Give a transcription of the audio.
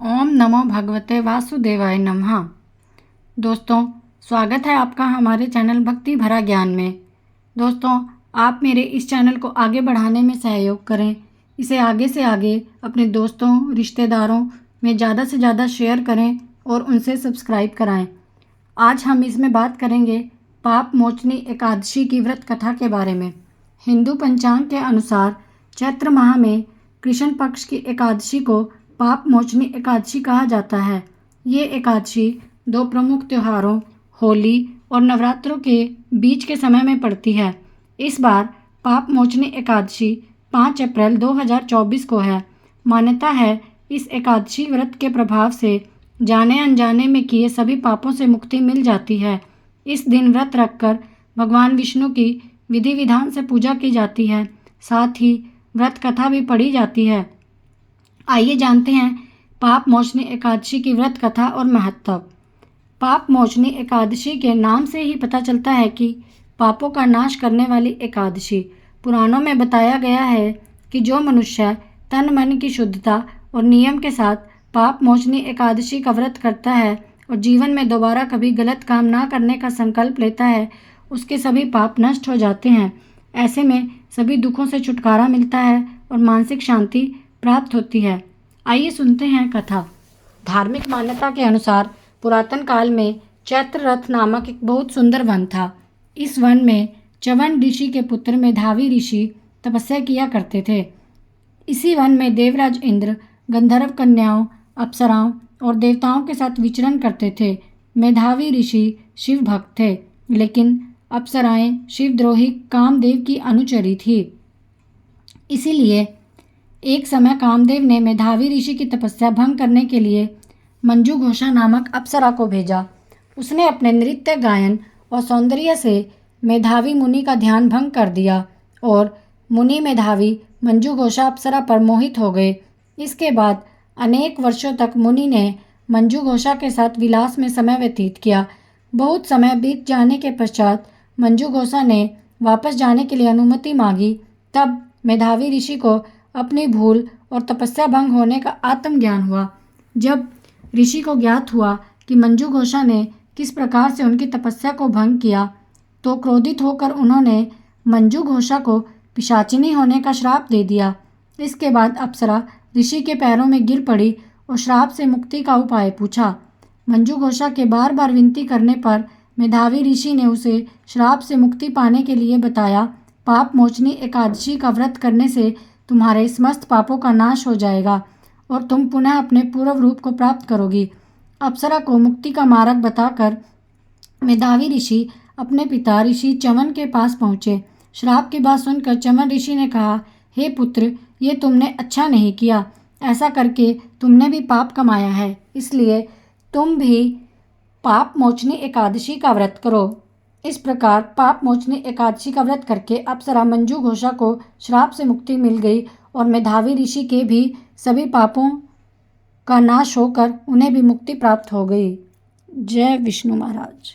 ओम नमो भगवते वासुदेवाय नमः। दोस्तों, स्वागत है आपका हमारे चैनल भक्ति भरा ज्ञान में। दोस्तों, आप मेरे इस चैनल को आगे बढ़ाने में सहयोग करें। इसे आगे से आगे अपने दोस्तों, रिश्तेदारों में ज़्यादा से ज़्यादा शेयर करें और उनसे सब्सक्राइब कराएं। आज हम इसमें बात करेंगे पाप मोचनी एकादशी की व्रत कथा के बारे में। हिंदू पंचांग के अनुसार चैत्र माह में कृष्ण पक्ष की एकादशी को पाप मोचनी एकादशी कहा जाता है। ये एकादशी दो प्रमुख त्योहारों होली और नवरात्रों के बीच के समय में पड़ती है। इस बार पाप मोचनी एकादशी 5 अप्रैल 2024 को है। मान्यता है इस एकादशी व्रत के प्रभाव से जाने अनजाने में किए सभी पापों से मुक्ति मिल जाती है। इस दिन व्रत रखकर भगवान विष्णु की विधि विधान से पूजा की जाती है। साथ ही व्रत कथा भी पढ़ी जाती है। आइए जानते हैं पाप मोचनी एकादशी की व्रत कथा और महत्व। पाप मोचनी एकादशी के नाम से ही पता चलता है कि पापों का नाश करने वाली एकादशी। पुराणों में बताया गया है कि जो मनुष्य तन मन की शुद्धता और नियम के साथ पाप मोचनी एकादशी का व्रत करता है और जीवन में दोबारा कभी गलत काम ना करने का संकल्प लेता है, उसके सभी पाप नष्ट हो जाते हैं। ऐसे में सभी दुखों से छुटकारा मिलता है और मानसिक शांति प्राप्त होती है। आइए सुनते हैं कथा। धार्मिक मान्यता के अनुसार पुरातन काल में चैत्र रथ नामक एक बहुत सुंदर वन था। इस वन में च्यवन ऋषि के पुत्र मेधावी ऋषि तपस्या किया करते थे। इसी वन में देवराज इंद्र गंधर्व कन्याओं, अप्सराओं और देवताओं के साथ विचरण करते थे। मेधावी ऋषि शिव भक्त थे, लेकिन अप्सराएं शिवद्रोही कामदेव की अनुचरी थी। इसीलिए एक समय कामदेव ने मेधावी ऋषि की तपस्या भंग करने के लिए मंजू घोषा नामक अप्सरा को भेजा। उसने अपने नृत्य, गायन और सौंदर्य से मेधावी मुनि का ध्यान भंग कर दिया और मुनि मेधावी मंजू घोषा अप्सरा पर मोहित हो गए। इसके बाद अनेक वर्षों तक मुनि ने मंजू घोषा के साथ विलास में समय व्यतीत किया। बहुत समय बीत जाने के पश्चात मंजू घोषा ने वापस जाने के लिए अनुमति मांगी। तब मेधावी ऋषि को अपनी भूल और तपस्या भंग होने का आत्मज्ञान हुआ। जब ऋषि को ज्ञात हुआ कि मंजू घोषा ने किस प्रकार से उनकी तपस्या को भंग किया, तो क्रोधित होकर उन्होंने मंजू घोषा को पिशाचिनी होने का श्राप दे दिया। इसके बाद अप्सरा ऋषि के पैरों में गिर पड़ी और श्राप से मुक्ति का उपाय पूछा। मंजू घोषा के बार बार विनती करने पर मेधावी ऋषि ने उसे श्राप से मुक्ति पाने के लिए बताया, पाप मोचनी एकादशी का व्रत करने से तुम्हारे समस्त पापों का नाश हो जाएगा और तुम पुनः अपने पूर्व रूप को प्राप्त करोगी। अप्सरा को मुक्ति का मार्ग बताकर मेधावी ऋषि अपने पिता ऋषि च्यवन के पास पहुँचे। श्राप की बात सुनकर च्यवन ऋषि ने कहा, हे पुत्र, ये तुमने अच्छा नहीं किया। ऐसा करके तुमने भी पाप कमाया है, इसलिए तुम भी पाप मोचनी एकादशी का व्रत करो। इस प्रकार पाप मोचनी एकादशी का व्रत करके अप्सरा मंजू घोषा को श्राप से मुक्ति मिल गई और मेधावी ऋषि के भी सभी पापों का नाश होकर उन्हें भी मुक्ति प्राप्त हो गई। जय विष्णु महाराज।